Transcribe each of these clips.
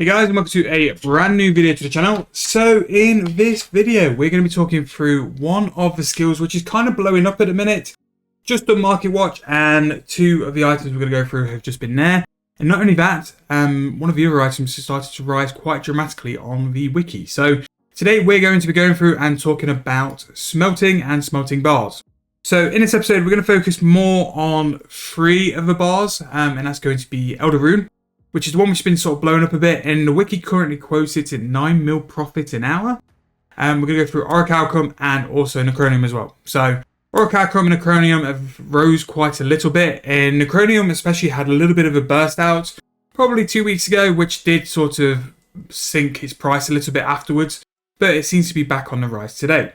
Hey guys, and welcome to a brand new video to the channel. So in this video, we're going to be talking through one of the skills which is kind of blowing up at the minute. Just on MarketWatch, and two of the items we're going to go through have just been there. And not only that, one of the other items has started to rise quite dramatically on the wiki. So today we're going to be going through and talking about smelting and smelting bars. So in this episode, we're going to focus more on three of the bars, and that's going to be Elder Rune, which is the one which has been sort of blown up a bit, and the wiki currently quotes it at 9 mil profit an hour. We're going to go through Oricalcum and also Necronium as well. So Oricalcum and Necronium have rose quite a little bit, and Necronium especially had a little bit of a burst out probably 2 weeks ago, which did sort of sink its price a little bit afterwards, but it seems to be back on the rise today.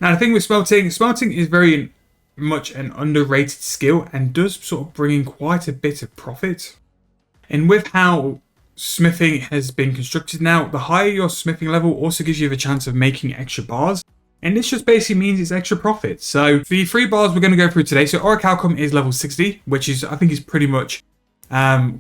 Now the thing with smelting is very much an underrated skill and does sort of bring in quite a bit of profit. And with how smithing has been constructed now, the higher your smithing level also gives you the chance of making extra bars. And this just basically means it's extra profit. So the three bars we're going to go through today. So Oricalcum is level 60, which is, I think, is pretty much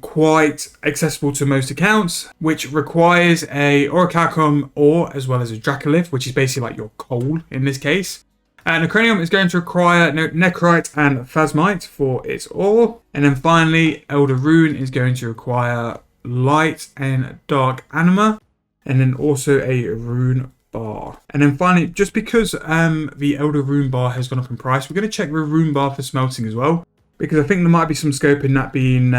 quite accessible to most accounts, which requires a Oricalcum ore as well as a Dracolith, which is basically like your coal in this case. Necronium is going to require Necrite and Phasmite for its ore. And then finally, Elder Rune is going to require light and dark anima. And then also a rune bar. And then finally, just because the Elder Rune bar has gone up in price, we're going to check the rune bar for smelting as well. Because I think there might be some scope in that being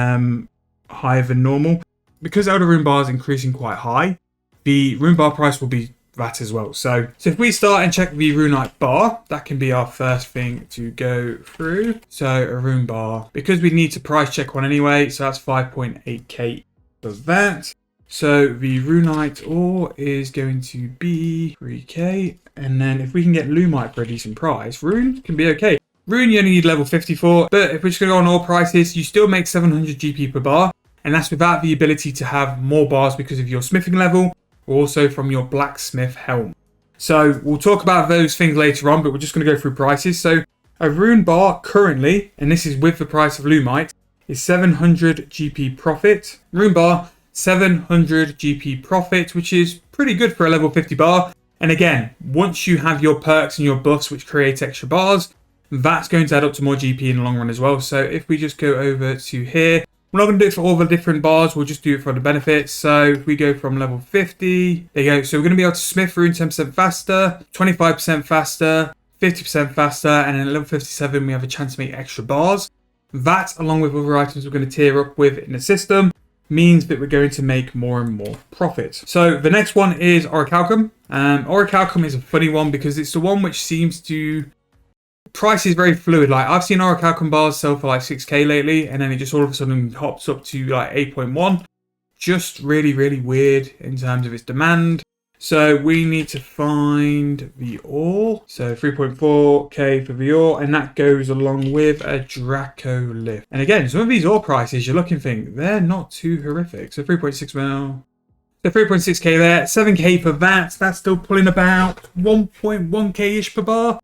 higher than normal. Because Elder Rune bar is increasing quite high, the rune bar price will be that as well. So if we start and check the Runite bar, that can be our first thing to go through. So a rune bar, because we need to price check one anyway, so that's 5.8k for that. So the Runite ore is going to be 3k, and then if we can get Lumite for a decent price, Rune can be okay. Rune you only need level 54, but if we're just going to go on ore prices, you still make 700 GP per bar, and that's without the ability to have more bars because of your smithing level, also from your blacksmith helm. So we'll talk about those things later on, but we're just going to go through prices. So a rune bar currently, and this is with the price of Lumite, is 700 GP profit. Rune bar, 700 GP profit, which is pretty good for a level 50 bar. And again, once you have your perks and your buffs which create extra bars, that's going to add up to more GP in the long run as well. So if we just go over to here, we're not going to do it for all the different bars, we'll just do it for the benefits. So if we go from level 50, there you go. So we're going to be able to smith Rune 10% faster, 25% faster, 50% faster, and then at level 57 we have a chance to make extra bars. That, along with other items we're going to tier up with in the system, means that we're going to make more and more profit. So the next one is Oricalcum. Oricalcum is a funny one because it's the one which seems to... price is very fluid. Like I've seen Oricalcum bars sell for like 6k lately, and then it just all of a sudden hops up to like 8.1. Just really weird in terms of its demand. So we need to find the ore. So 3.4k for the ore, and that goes along with a Dracolith. And again, some of these ore prices you're looking think they're not too horrific. So 3.6 mil. So 3.6k there, 7k for that. That's still pulling about 1.1k-ish per bar,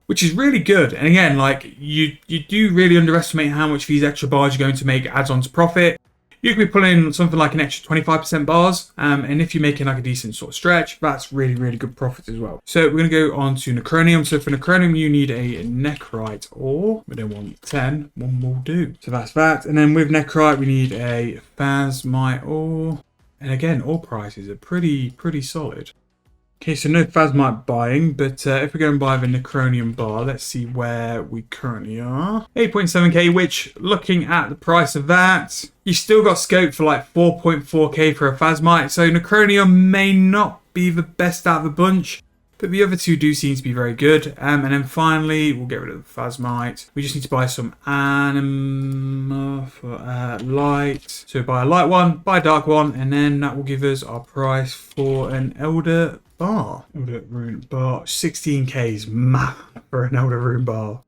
which is really good. And again, like you do really underestimate how much these extra bars you're going to make adds on to profit. You could be pulling something like an extra 25% bars, and if you're making like a decent sort of stretch, that's really good profit as well. So we're going to go on to Necronium. So for Necronium, you need a Necrite ore. We don't want 10, one will do. So that's that. And then with Necrite, we need a Phasmite ore. And again, ore prices are pretty solid. Okay, so no Phasmite buying, but if we go and buy the Necronium bar, let's see where we currently are. 8.7k, which, looking at the price of that, you still got scope for like 4.4k for a Phasmite, so Necronium may not be the best out of the bunch, but the other two do seem to be very good. And then finally, we'll get rid of the Phasmite. We just need to buy some anima for light. So buy a light one, buy a dark one, and then that will give us our price for an Elder bar. Elder Rune bar. 16k is mad for an Elder Rune bar.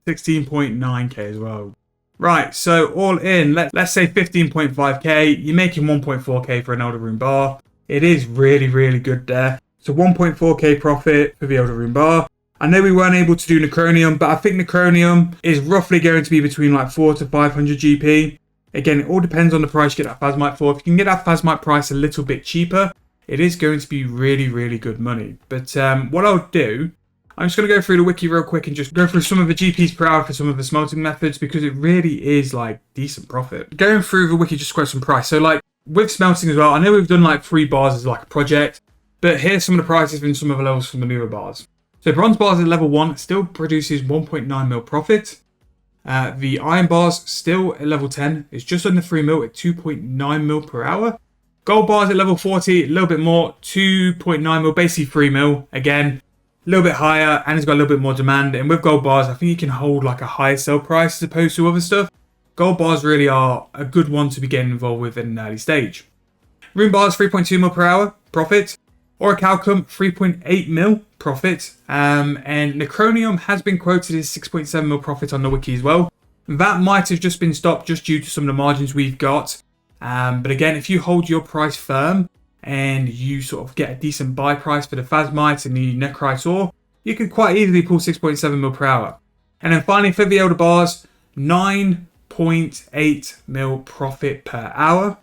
16.9k as well. Right, so all in, let's say 15.5k. You're making 1.4k for an Elder Rune bar. It is really good there. So 1.4k profit for the Elder Rune bar. I know we weren't able to do Necronium, but I think Necronium is roughly going to be between like 4 to 500 GP. Again, it all depends on the price you get that Phasmite for. If you can get that Phasmite price a little bit cheaper, it is going to be really, really good money. But what I'll do, I'm just going to go through the wiki real quick and just go through some of the GPs per hour for some of the smelting methods, because it really is like decent profit. Going through the wiki just to quote some price. So like with smelting as well, I know we've done like 3 bars as like a project, but here's some of the prices in some of the levels from the newer bars. So bronze bars at level 1 still produces 1.9 mil profit. The iron bars still at level 10 is just under 3 mil at 2.9 mil per hour. Gold bars at level 40, a little bit more, 2.9 mil, basically 3 mil. Again, a little bit higher, and it's got a little bit more demand. And with gold bars, I think you can hold like a higher sell price as opposed to other stuff. Gold bars really are a good one to be getting involved with in an early stage. Rune bars, 3.2 mil per hour profit. Oricalcum, 3.8 mil profit. And Necronium has been quoted as 6.7 mil profit on the wiki as well. That might have just been stopped just due to some of the margins we've got. But again, if you hold your price firm and you sort of get a decent buy price for the Phasmite and the Necrite ore, you could quite easily pull 6.7 mil per hour. And then finally for the Elder bars, 9.8 mil profit per hour.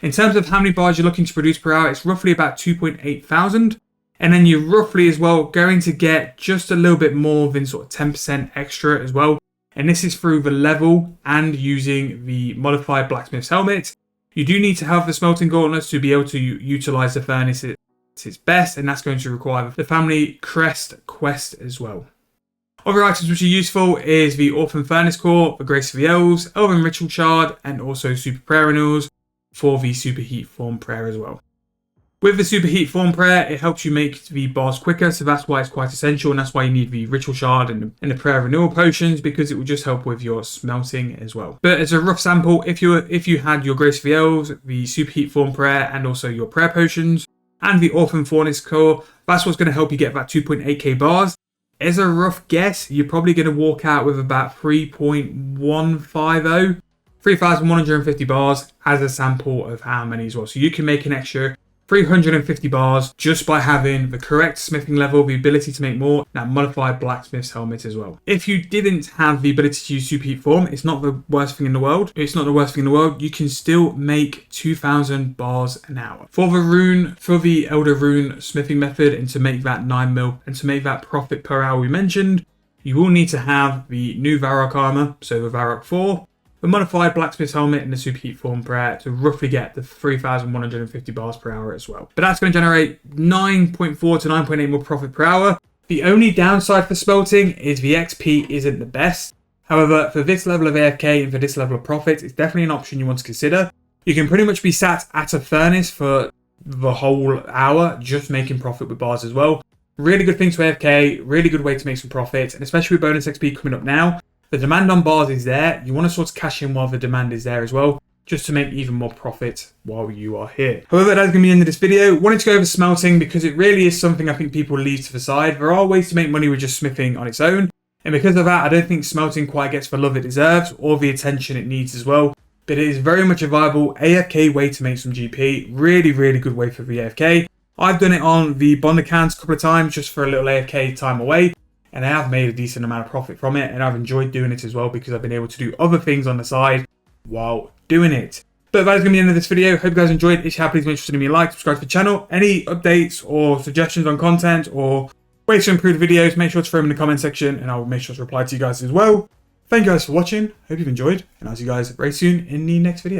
In terms of how many bars you're looking to produce per hour, it's roughly about 2.8 thousand. And then you're roughly as well going to get just a little bit more than sort of 10% extra as well. And this is through the level and using the modified blacksmith's helmet. You do need to have the smelting gauntlets to be able to utilize the furnace at its best, and that's going to require the family crest quest as well. Other items which are useful is the Orphan Furnace Core, the Grace of the Elves, Elven Ritual Shard, and also Super Prayer Renewals for the Superheat Form Prayer as well. With the Superheat Form Prayer, it helps you make the bars quicker, so that's why it's quite essential, and that's why you need the Ritual Shard and the Prayer Renewal Potions, because it will just help with your smelting as well. But as a rough sample, if you had your Grace of the Elves, the Superheat Form Prayer, and also your Prayer Potions, and the Orphan Furnace Core, that's what's going to help you get about 2.8k bars. As a rough guess, you're probably going to walk out with about 3.150, 3,150 bars as a sample of how many as well. So you can make an extra 350 bars just by having the correct smithing level, the ability to make more, that modified blacksmith's helmet as well. If you didn't have the ability to use Superheat Form, it's not the worst thing in the world. It's not the worst thing in the world. You can still make 2,000 bars an hour. For the Elder Rune smithing method, and to make that 9 mil and to make that profit per hour we mentioned, you will need to have the new Varrock armor, so the Varrock 4, the modified blacksmith's helmet, and the Superheat Form Prayer to roughly get the 3,150 bars per hour as well. But that's going to generate 9.4 to 9.8 more profit per hour. The only downside for smelting is the XP isn't the best. However, for this level of AFK and for this level of profit, it's definitely an option you want to consider. You can pretty much be sat at a furnace for the whole hour just making profit with bars as well. Really good thing to AFK, really good way to make some profit, and especially with bonus XP coming up now. The demand on bars is there. You want to sort of cash in while the demand is there as well, just to make even more profit while you are here. However, that's going to be the end of this video. Wanted to go over smelting because it really is something I think people leave to the side. There are ways to make money with just smithing on its own. And because of that, I don't think smelting quite gets the love it deserves or the attention it needs as well. But it is very much a viable AFK way to make some GP. Really, really good way for the AFK. I've done it on the bond accounts a couple of times just for a little AFK time away. And I have made a decent amount of profit from it, and I've enjoyed doing it as well because I've been able to do other things on the side while doing it. But that is going to be the end of this video. Hope you guys enjoyed. If you have, please make sure to leave me a like, subscribe to the channel. Any updates or suggestions on content or ways to improve the videos, make sure to throw them in the comment section, and I'll make sure to reply to you guys as well. Thank you guys for watching. Hope you've enjoyed, and I'll see you guys very soon in the next video.